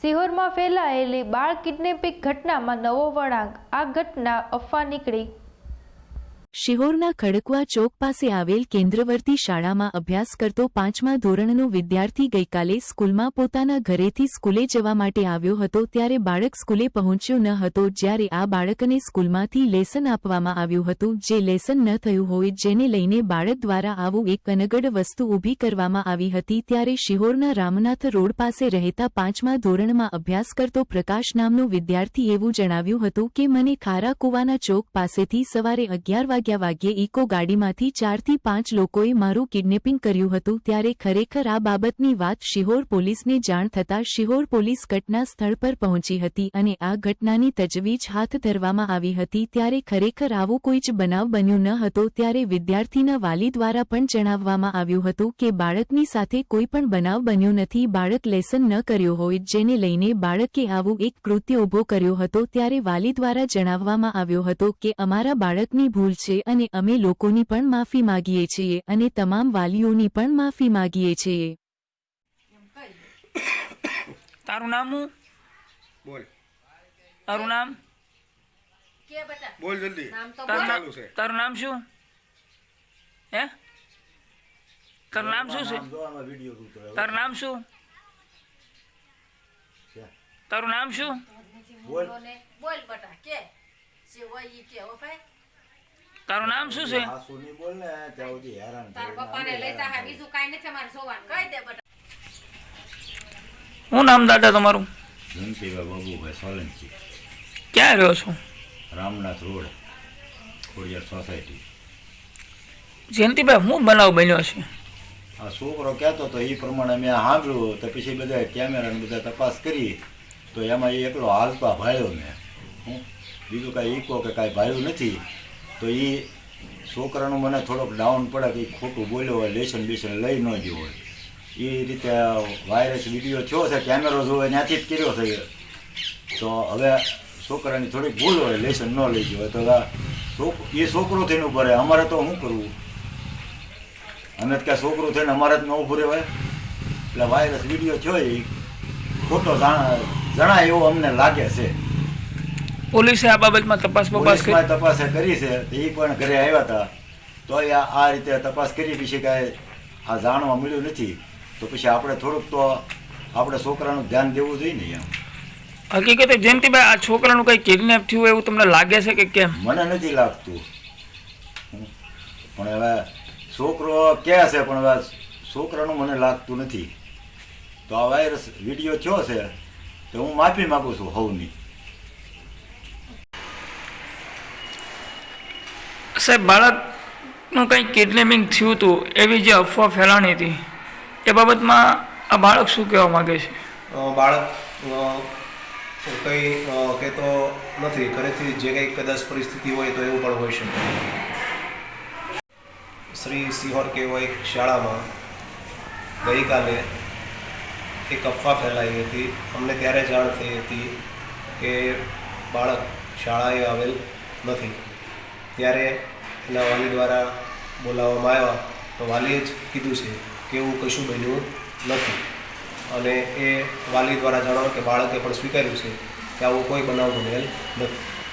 સિહોરમાં ફેલાયેલી બાળ કિડનેપિંગ ઘટનામાં નવો વળાંક. આ ઘટના અફવા નીકળી. શિહોરના ખડકવા ચોક પાસે આવેલ કેન્દ્રવર્તી શાળામાં અભ્યાસ કરતો 5મા ધોરણનો વિદ્યાર્થી ગઈકાલે સ્કૂલમાં પોતાના ઘરેથી સ્કૂલે જવા માટે આવ્યો હતો ત્યારે બાળક સ્કૂલે પહોંચ્યો ન હતો. જ્યારે આ બાળકને સ્કૂલમાંથી લેસન આપવામાં આવ્યું હતું જે લેસન ન થયું હોય જેને લઈને બાળક દ્વારા આવું એક અનગઢ વસ્તુ ઊભી કરવામાં આવી હતી. ત્યારે શિહોરના રામનાથ રોડ પાસે રહેતા 5મા ધોરણમાં અભ્યાસ કરતો પ્રકાશ નામનો વિદ્યાર્થી એવું જણાવ્યું હતું કે મને ખારા કુવાના ચોક પાસેથી સવારે 11 વાગ્યે ઇકો ગાડીમાંથી 4 થી 5 લોકોએ મારું કિડનેપિંગ કર્યું હતું. ત્યારે ખરેખર આ બાબતની વાત શિહોર પોલીસને જાણ થતાં શિહોર પોલીસ ઘટના સ્થળ પર પહોંચી હતી અને આ ઘટનાની તજવીજ હાથ ધરવામાં આવી હતી. ત્યારે ખરેખર આવો કોઈ જ બનાવ બન્યો ન હતો. ત્યારે વિદ્યાર્થીના વાલી દ્વારા પણ જણાવવામાં આવ્યું હતું કે બાળકની સાથે કોઈ પણ બનાવ બન્યો નથી. બાળક લેસન ન કર્યો હોય જેને લઈને બાળકે આવું એક કૃત્ય ઊભો કર્યો હતો. ત્યારે વાલી દ્વારા જણાવવામાં આવ્યો હતો કે અમારા બાળકની ભૂલ છે અને અમે લોકોની પણ માફી માંગીએ છીએ અને તમામ વાલીઓની પણ માફી માંગીએ છીએ. તારું નામ શું? બોલ. તારું નામ? કે બેટા બોલ જલ્દી. ચાલુ છે. તારું નામ શું? હે? તારું નામ શું છે? તારું નામ શું? તારું નામ શું? બોલ બોલ બેટા કે સેવાઈ કે હો ભાઈ તારું નામ શું છે? આ સુની બોલ ને ત્યાં સુધી હેરાન તાર પપ્પાને લઈ જા બીજું કાઈ નથી અમારે સોવાનું કહી દે બેટા. શું નામ દાદા તમારું? જંતીભાઈ બાબુભાઈ સોલંકી, ક્યાં રહ્યો છો? Ramnath road, Khodiyar society. જયંતિભાઈ શું બનાવ બન્યો છે? આ છોકરો કહેતો તો એ પ્રમાણે મેં સાંભળ્યું તો પછી બધા કેમેરાને બધા તપાસ કરી તો એમાં એ એકલો હાલતા ભાળ્યો મેં. બીજું કાંઈ ઈકો કે કાંઈ ભાળ્યું નથી. તો એ છોકરાનું મને થોડોક ડાઉન પડે કે એ ખોટું બોલ્યો હોય, લેસન બેસન લઈ ન ગયો હોય. એ રીતે વાયરસ વિડીયો થયો છે, કેમેરો જોવે ત્યાંથી જ કર્યો છે. તો હવે છોકરાની થોડીક ભૂલ હોય, લેસન ન લઈ ગયો હોય તો એ છોકરો થઈને ઊભો રહે. અમારે તો શું કરવું? અમે તો ક્યાં છોકરું થઈને અમારે જ ન ઊભું રહેવાય. એટલે વાયરસ વિડીયો થયો એ ખોટો જણાય એવો અમને લાગે છે. પોલીસે આ બાબતમાં તપાસ કરી છે. એ પણ ઘરે આવ્યા હતા તો આ રીતે તપાસ કરી પછી કાંઈ આ જાણવા મળ્યું નથી. તો પછી આપણે થોડુંક તો આપણે છોકરાનું ધ્યાન દેવું જોઈએ ને. એમ હકીકતે જયંતિભાઈ આ છોકરાનું કઈ કિડનેપ થયું એવું તમને લાગે છે કે કેમ? મને નથી લાગતું, પણ હવે છોકરો કહે છે પણ હવે છોકરાનું મને લાગતું નથી. તો આ વાયરસ વિડીયો થયો છે તો હું માફી માગું છું સૌની. સાહેબ, બાળકનું કંઈ કિડનેપિંગ થયું હતું એવી જે અફવા ફેલાણી હતી એ બાબતમાં આ બાળક શું કહેવા માગે છે? બાળક કંઈ કહેતો નથી. ઘરેથી જે કંઈ કદાચ પરિસ્થિતિ હોય તો એવું પણ હોઈ શકે. શ્રી સિહોર કેવો એક શાળામાં ગઈકાલે એક અફવા ફેલાઈ હતી. અમને ત્યારે જાણ થઈ હતી કે બાળક શાળાએ આવેલ નથી. ત્યારે એના વાલી દ્વારા બોલાવવામાં આવ્યા તો વાલીએ જ કીધું છે કે એવું કશું બન્યું નથી. અને એ વાલી દ્વારા જણાવ્યું કે બાળકે પણ સ્વીકાર્યું છે કે આવું કોઈ બનાવ બનેલ નથી.